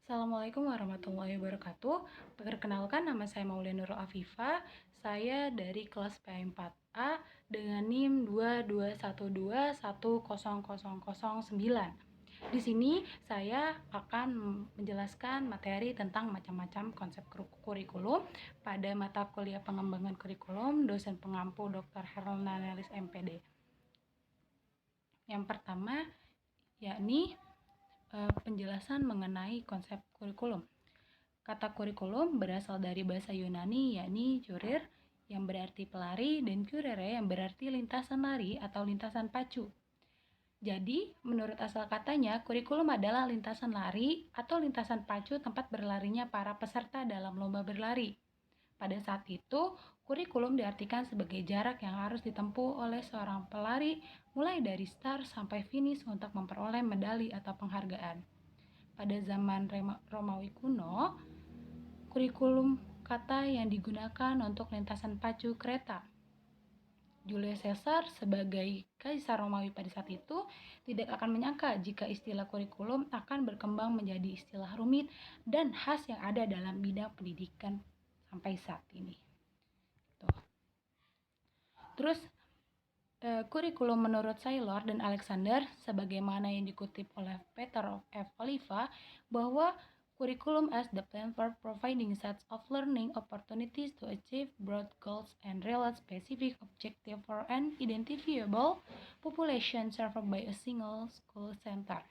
Assalamualaikum warahmatullahi wabarakatuh. Perkenalkan, nama saya Maulana Nurul Afifa. Saya dari kelas P4A dengan NIM 2212100009. Di sini saya akan menjelaskan materi tentang macam-macam konsep kurikulum pada mata kuliah pengembangan kurikulum dosen pengampu Dr. Herlina Nelis MPD. Yang pertama yakni penjelasan mengenai konsep kurikulum. Kata kurikulum berasal dari bahasa Yunani yakni kurir yang berarti pelari dan kurere yang berarti lintasan lari atau lintasan pacu. Jadi, menurut asal katanya, kurikulum adalah lintasan lari atau lintasan pacu tempat berlarinya para peserta dalam lomba berlari. Pada saat itu, kurikulum diartikan sebagai jarak yang harus ditempuh oleh seorang pelari mulai dari start sampai finish untuk memperoleh medali atau penghargaan. Pada zaman Romawi kuno, kurikulum kata yang digunakan untuk lintasan pacu kereta. Julius Caesar sebagai kaisar Romawi pada saat itu tidak akan menyangka jika istilah kurikulum akan berkembang menjadi istilah rumit dan khas yang ada dalam bidang pendidikan sampai saat ini. Terus kurikulum menurut Saylor dan Alexander sebagaimana yang dikutip oleh Peter F. Oliva bahwa curriculum as the plan for providing sets of learning opportunities to achieve broad goals and realize specific objective for an identifiable population served by a single school center.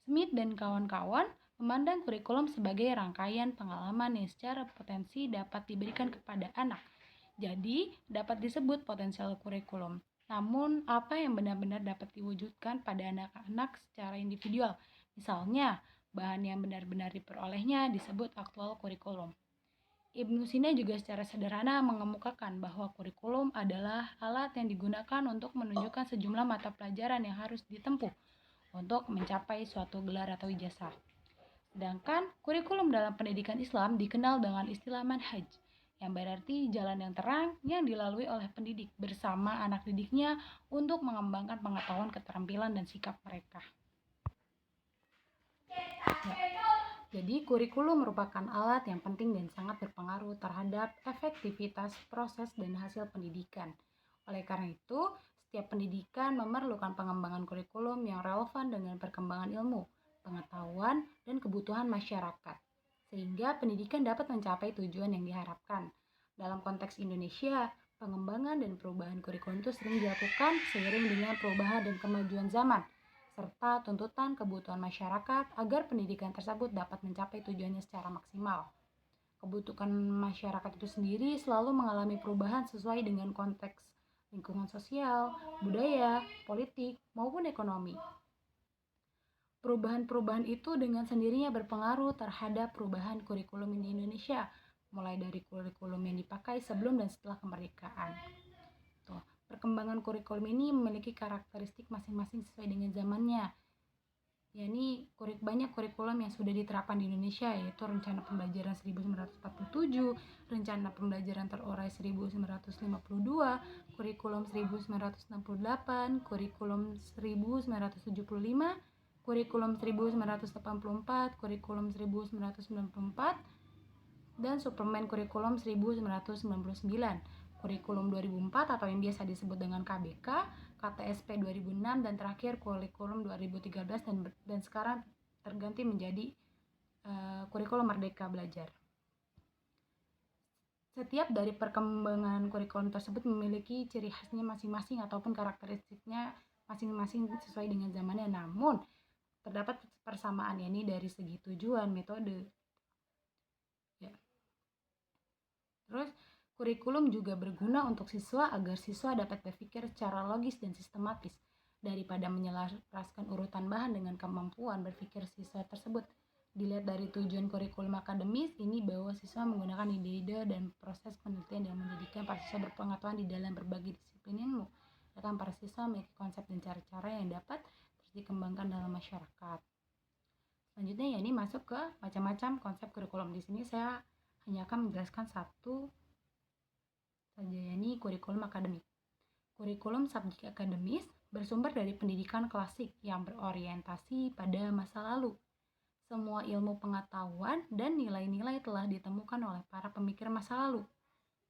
Smith dan kawan-kawan memandang kurikulum sebagai rangkaian pengalaman yang secara potensi dapat diberikan kepada anak. Jadi, dapat disebut potensial kurikulum. Namun, apa yang benar-benar dapat diwujudkan pada anak-anak secara individual? Misalnya, bahan yang benar-benar diperolehnya disebut aktual kurikulum. Ibnu Sina juga secara sederhana mengemukakan bahwa kurikulum adalah alat yang digunakan untuk menunjukkan sejumlah mata pelajaran yang harus ditempuh untuk mencapai suatu gelar atau ijazah. Sedangkan kurikulum dalam pendidikan Islam dikenal dengan istilah manhaj, yang berarti jalan yang terang yang dilalui oleh pendidik bersama anak didiknya untuk mengembangkan pengetahuan, keterampilan, dan sikap mereka. Jadi, kurikulum merupakan alat yang penting dan sangat berpengaruh terhadap efektivitas proses dan hasil pendidikan. Oleh karena itu, setiap pendidikan memerlukan pengembangan kurikulum yang relevan dengan perkembangan ilmu, pengetahuan, dan kebutuhan masyarakat, sehingga pendidikan dapat mencapai tujuan yang diharapkan. Dalam konteks Indonesia, pengembangan dan perubahan kurikulum itu sering dilakukan seiring dengan perubahan dan kemajuan zaman, serta tuntutan kebutuhan masyarakat agar pendidikan tersebut dapat mencapai tujuannya secara maksimal. Kebutuhan masyarakat itu sendiri selalu mengalami perubahan sesuai dengan konteks lingkungan sosial, budaya, politik, maupun ekonomi. Perubahan-perubahan itu dengan sendirinya berpengaruh terhadap perubahan kurikulum di Indonesia, mulai dari kurikulum yang dipakai sebelum dan setelah kemerdekaan. Perkembangan kurikulum ini memiliki karakteristik masing-masing sesuai dengan zamannya. Yakni banyak kurikulum yang sudah diterapkan di Indonesia, yaitu Rencana Pembelajaran 1947, Rencana Pembelajaran Terurai 1952, Kurikulum 1968, Kurikulum 1975, Kurikulum 1984, Kurikulum 1994, dan Suplemen Kurikulum 1999, Kurikulum 2004 atau yang biasa disebut dengan KBK, KTSP 2006, dan terakhir Kurikulum 2013 dan sekarang terganti menjadi Kurikulum Merdeka Belajar. Setiap dari perkembangan kurikulum tersebut memiliki ciri khasnya masing-masing ataupun karakteristiknya masing-masing sesuai dengan zamannya, namun terdapat persamaan yakni dari segi tujuan, metode. Ya. Terus kurikulum juga berguna untuk siswa agar siswa dapat berpikir secara logis dan sistematis daripada menyelaraskan urutan bahan dengan kemampuan berpikir siswa tersebut. Dilihat dari tujuan kurikulum akademis ini bahwa siswa menggunakan ide-ide dan proses penelitian yang menjadikan para siswa berpengetahuan di dalam berbagai disiplin ilmu. Bahkan para siswa memiliki konsep dan cara-cara yang dapat terus dikembangkan dalam masyarakat. Selanjutnya ya ini masuk ke macam-macam konsep kurikulum. Di sini saya hanya akan menjelaskan satu saja, yakni kurikulum akademik. Kurikulum subjek akademis bersumber dari pendidikan klasik yang berorientasi pada masa lalu. Semua ilmu pengetahuan dan nilai-nilai telah ditemukan oleh para pemikir masa lalu.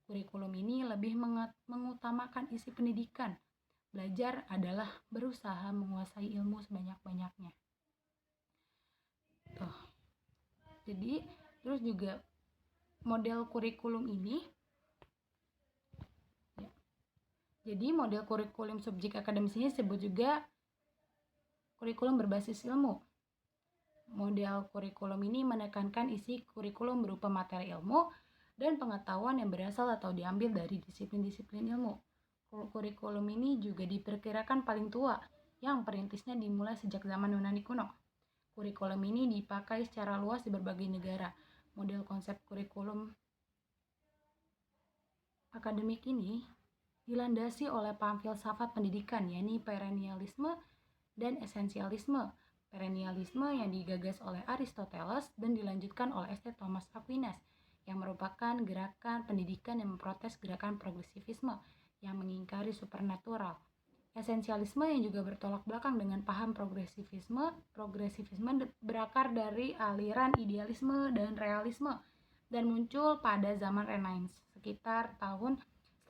Kurikulum ini lebih mengutamakan isi pendidikan. Belajar adalah berusaha menguasai ilmu sebanyak-banyaknya. Tuh. Jadi, terus juga model kurikulum ini Jadi model kurikulum subjek akademis ini disebut juga kurikulum berbasis ilmu. Model kurikulum ini menekankan isi kurikulum berupa materi ilmu dan pengetahuan yang berasal atau diambil dari disiplin-disiplin ilmu. Kurikulum ini juga diperkirakan paling tua, yang perintisnya dimulai sejak zaman Yunani kuno. Kurikulum ini dipakai secara luas di berbagai negara. Model konsep kurikulum akademik ini dilandasi oleh paham filsafat pendidikan, yakni perennialisme dan esensialisme. Perennialisme yang digagas oleh Aristoteles dan dilanjutkan oleh St. Thomas Aquinas, yang merupakan gerakan pendidikan yang memprotes gerakan progresivisme yang mengingkari supernatural. Esensialisme yang juga bertolak belakang dengan paham progresivisme berakar dari aliran idealisme dan realisme dan muncul pada zaman Renaissance sekitar tahun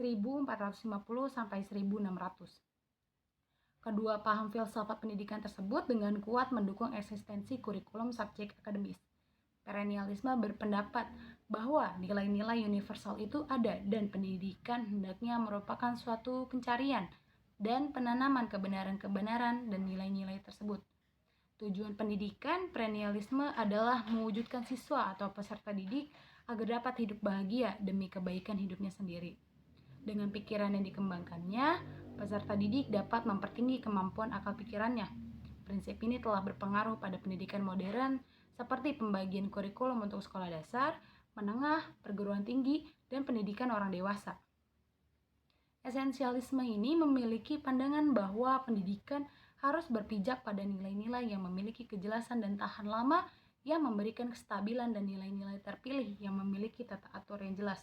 1450 sampai 1600. Kedua paham filsafat pendidikan tersebut dengan kuat mendukung eksistensi kurikulum subjek akademis. Perennialisme berpendapat bahwa nilai-nilai universal itu ada dan pendidikan hendaknya merupakan suatu pencarian dan penanaman kebenaran-kebenaran dan nilai-nilai tersebut. Tujuan pendidikan perennialisme adalah mewujudkan siswa atau peserta didik agar dapat hidup bahagia demi kebaikan hidupnya sendiri. Dengan pikiran yang dikembangkannya, peserta didik dapat mempertinggi kemampuan akal pikirannya. Prinsip ini telah berpengaruh pada pendidikan modern seperti pembagian kurikulum untuk sekolah dasar, menengah, perguruan tinggi, dan pendidikan orang dewasa. Esensialisme ini memiliki pandangan bahwa pendidikan harus berpijak pada nilai-nilai yang memiliki kejelasan dan tahan lama yang memberikan kestabilan dan nilai-nilai terpilih yang memiliki tata atur yang jelas.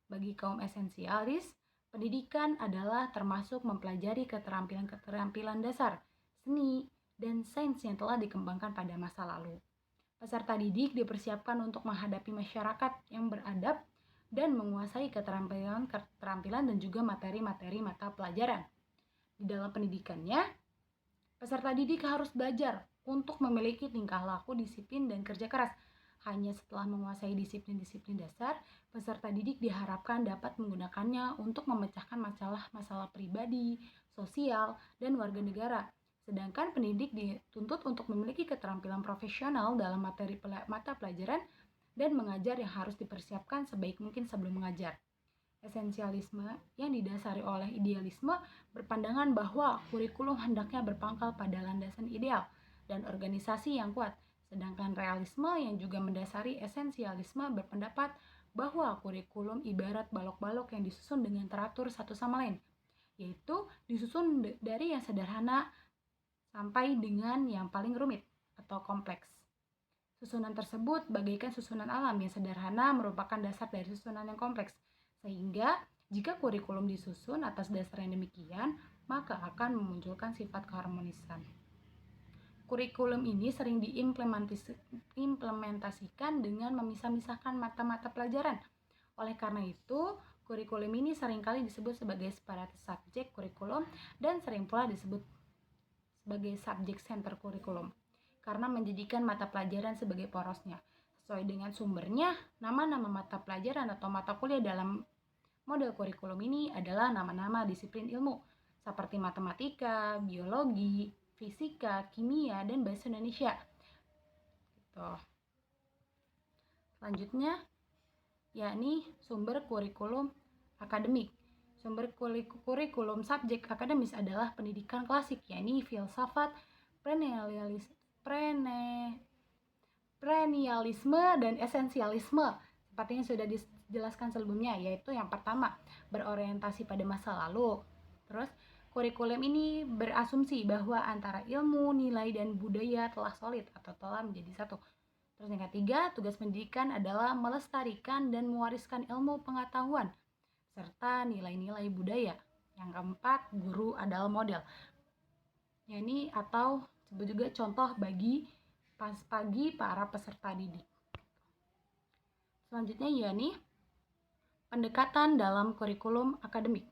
Bagi kaum esensialis, pendidikan adalah termasuk mempelajari keterampilan-keterampilan dasar, seni, dan sains yang telah dikembangkan pada masa lalu. Peserta didik dipersiapkan untuk menghadapi masyarakat yang beradab dan menguasai keterampilan dan juga materi-materi mata pelajaran. Di dalam pendidikannya, peserta didik harus belajar untuk memiliki tingkah laku, disiplin, dan kerja keras. Hanya setelah menguasai disiplin-disiplin dasar, peserta didik diharapkan dapat menggunakannya untuk memecahkan masalah-masalah pribadi, sosial, dan warga negara. Sedangkan pendidik dituntut untuk memiliki keterampilan profesional dalam materi mata pelajaran dan mengajar yang harus dipersiapkan sebaik mungkin sebelum mengajar. Esensialisme yang didasari oleh idealisme berpandangan bahwa kurikulum hendaknya berpangkal pada landasan ideal dan organisasi yang kuat. Sedangkan realisme yang juga mendasari esensialisme berpendapat bahwa kurikulum ibarat balok-balok yang disusun dengan teratur satu sama lain, yaitu disusun dari yang sederhana sampai dengan yang paling rumit atau kompleks. Susunan tersebut bagaikan susunan alam yang sederhana merupakan dasar dari susunan yang kompleks, sehingga jika kurikulum disusun atas dasar yang demikian, maka akan memunculkan sifat keharmonisan. Kurikulum ini sering diimplementasikan dengan memisah-misahkan mata-mata pelajaran. Oleh karena itu, kurikulum ini seringkali disebut sebagai separated subject kurikulum dan sering pula disebut sebagai subject center kurikulum karena menjadikan mata pelajaran sebagai porosnya. Sesuai dengan sumbernya, nama-nama mata pelajaran atau mata kuliah dalam model kurikulum ini adalah nama-nama disiplin ilmu seperti matematika, biologi, fisika, kimia, dan bahasa Indonesia. Gitu. Selanjutnya, yakni sumber kurikulum akademik. Sumber kurikulum subjek akademis adalah pendidikan klasik, yakni filsafat, perennialisme, dan esensialisme. Seperti yang sudah dijelaskan sebelumnya, yaitu yang pertama, berorientasi pada masa lalu. Terus, kurikulum ini berasumsi bahwa antara ilmu, nilai, dan budaya telah solid atau telah menjadi satu. Terus yang ketiga, tugas pendidikan adalah melestarikan dan mewariskan ilmu pengetahuan serta nilai-nilai budaya. Yang keempat, guru adalah model. Ini atau disebut juga contoh bagi bagi para peserta didik. Selanjutnya yakni pendekatan dalam kurikulum akademik.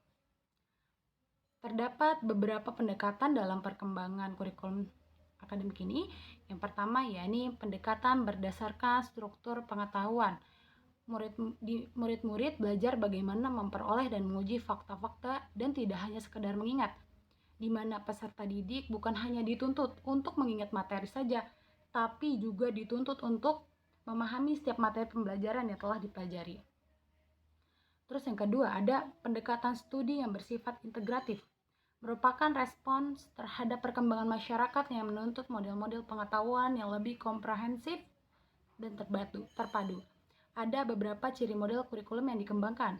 Terdapat beberapa pendekatan dalam perkembangan kurikulum akademik ini. Yang pertama yakni pendekatan berdasarkan struktur pengetahuan. Murid-murid belajar bagaimana memperoleh dan menguji fakta-fakta dan tidak hanya sekedar mengingat, di mana peserta didik bukan hanya dituntut untuk mengingat materi saja, tapi juga dituntut untuk memahami setiap materi pembelajaran yang telah dipelajari. Terus yang kedua, ada pendekatan studi yang bersifat integratif, merupakan respons terhadap perkembangan masyarakat yang menuntut model-model pengetahuan yang lebih komprehensif dan terpadu. Ada beberapa ciri model kurikulum yang dikembangkan,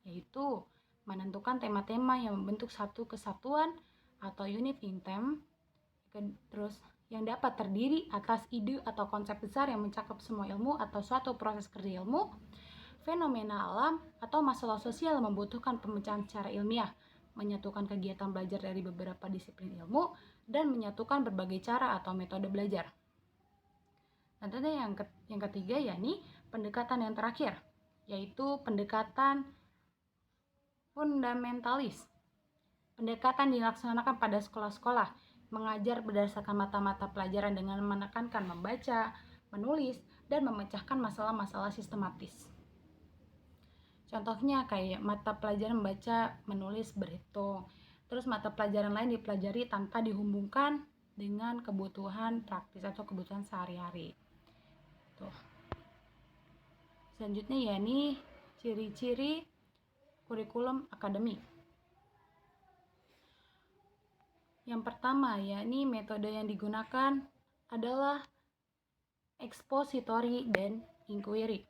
yaitu menentukan tema-tema yang membentuk satu kesatuan atau unit in theme, terus yang dapat terdiri atas ide atau konsep besar yang mencakup semua ilmu atau suatu proses kerja ilmu, fenomena alam atau masalah sosial yang membutuhkan pemecahan secara ilmiah, menyatukan kegiatan belajar dari beberapa disiplin ilmu, dan menyatukan berbagai cara atau metode belajar. Nanti yang ketiga yakni pendekatan yang terakhir, yaitu pendekatan fundamentalis. Pendekatan dilaksanakan pada sekolah-sekolah, mengajar berdasarkan mata-mata pelajaran dengan menekankan membaca, menulis, dan memecahkan masalah-masalah sistematis. Contohnya kayak mata pelajaran membaca, menulis, berhitung. Terus mata pelajaran lain dipelajari tanpa dihubungkan dengan kebutuhan praktis atau kebutuhan sehari-hari. Tuh. Selanjutnya yakni ciri-ciri kurikulum akademik. Yang pertama yakni metode yang digunakan adalah expository dan inquiry.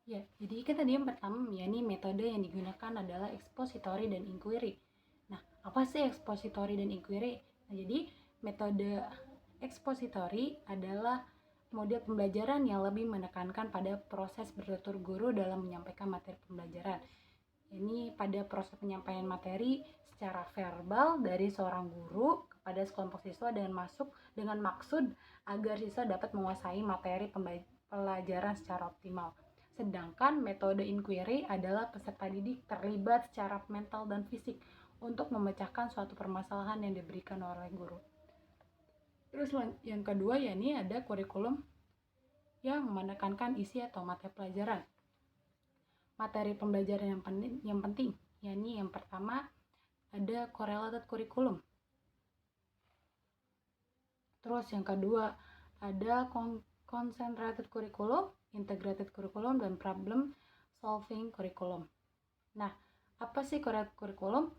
Ya, jadi kan tadi yang pertama yakni metode yang digunakan adalah expository dan inquiry. Nah, apa sih expository dan inquiry? Nah, jadi metode expository adalah model pembelajaran yang lebih menekankan pada proses bertutur guru dalam menyampaikan materi pembelajaran. Ini pada proses penyampaian materi secara verbal dari seorang guru kepada sekelompok siswa dengan maksud agar siswa dapat menguasai materi pelajaran secara optimal. Sedangkan metode inquiry adalah peserta didik terlibat secara mental dan fisik untuk memecahkan suatu permasalahan yang diberikan oleh guru. Terus yang kedua yakni ada kurikulum yang menekankan isi atau materi pelajaran. Materi pembelajaran yang penting yakni yang pertama ada correlated curriculum. Terus yang kedua ada concentrated curriculum, integrated curriculum, dan problem solving curriculum. Nah, apa sih correlated curriculum?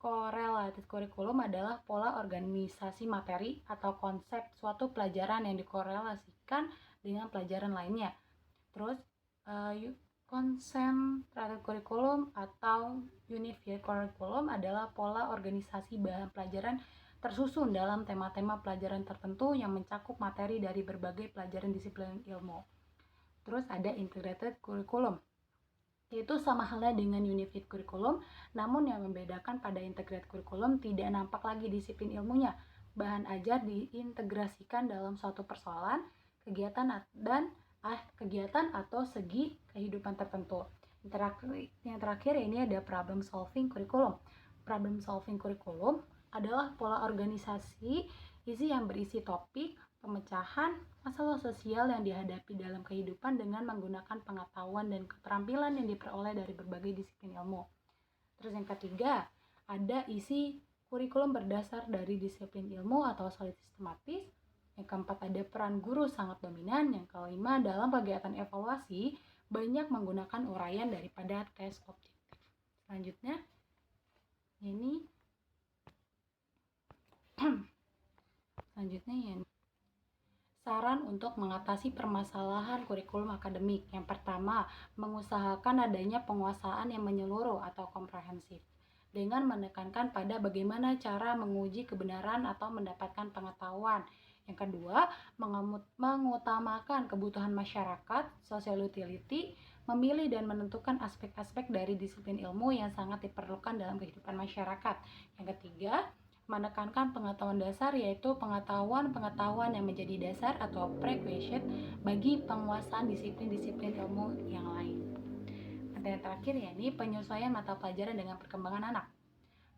Correlated curriculum adalah pola organisasi materi atau konsep suatu pelajaran yang dikorelasikan dengan pelajaran lainnya. Terus concentrated curriculum atau unified curriculum adalah pola organisasi bahan pelajaran tersusun dalam tema-tema pelajaran tertentu yang mencakup materi dari berbagai pelajaran disiplin ilmu. Terus ada integrated curriculum, yaitu sama halnya dengan unified curriculum, namun yang membedakan pada integrated curriculum tidak nampak lagi disiplin ilmunya. Bahan ajar diintegrasikan dalam suatu persoalan, kegiatan atau segi kehidupan tertentu. Yang terakhir ini ada problem solving curriculum. Problem solving curriculum adalah pola organisasi isi yang berisi topik, pemecahan, masalah sosial yang dihadapi dalam kehidupan dengan menggunakan pengetahuan dan keterampilan yang diperoleh dari berbagai disiplin ilmu. Terus yang ketiga, ada isi kurikulum berdasar dari disiplin ilmu atau solid sistematis. Yang keempat ada peran guru sangat dominan. Yang kelima dalam kegiatan evaluasi banyak menggunakan uraian daripada tes objektif. Selanjutnya ini saran untuk mengatasi permasalahan kurikulum akademik. Yang pertama, mengusahakan adanya penguasaan yang menyeluruh atau komprehensif dengan menekankan pada bagaimana cara menguji kebenaran atau mendapatkan pengetahuan. Yang kedua, mengutamakan kebutuhan masyarakat, social utility, memilih dan menentukan aspek-aspek dari disiplin ilmu yang sangat diperlukan dalam kehidupan masyarakat. Yang ketiga, menekankan pengetahuan dasar, yaitu pengetahuan yang menjadi dasar atau prerequisite bagi penguasaan disiplin-disiplin ilmu yang lain. Materi terakhir yakni penyesuaian mata pelajaran dengan perkembangan anak.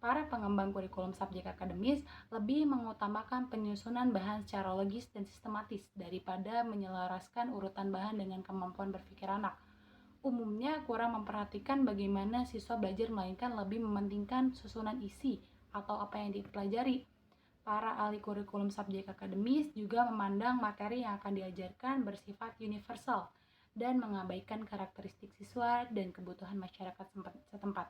Para pengembang kurikulum subjek akademis lebih mengutamakan penyusunan bahan secara logis dan sistematis daripada menyelaraskan urutan bahan dengan kemampuan berpikir anak. Umumnya kurang memperhatikan bagaimana siswa belajar, melainkan lebih mementingkan susunan isi atau apa yang dipelajari. Para ahli kurikulum subjek akademis juga memandang materi yang akan diajarkan bersifat universal dan mengabaikan karakteristik siswa dan kebutuhan masyarakat setempat.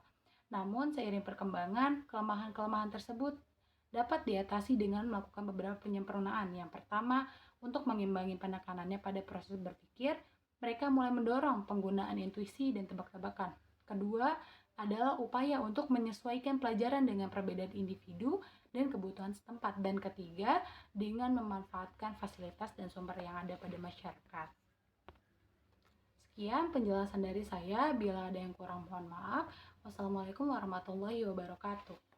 Namun, seiring perkembangan, kelemahan-kelemahan tersebut dapat diatasi dengan melakukan beberapa penyempurnaan. Yang pertama, untuk mengimbangi penekanannya pada proses berpikir, mereka mulai mendorong penggunaan intuisi dan tebak-tebakan. Kedua, adalah upaya untuk menyesuaikan pelajaran dengan perbedaan individu dan kebutuhan setempat. Dan ketiga, dengan memanfaatkan fasilitas dan sumber yang ada pada masyarakat. Sekian penjelasan dari saya. Bila ada yang kurang, mohon maaf. Wassalamualaikum warahmatullahi wabarakatuh.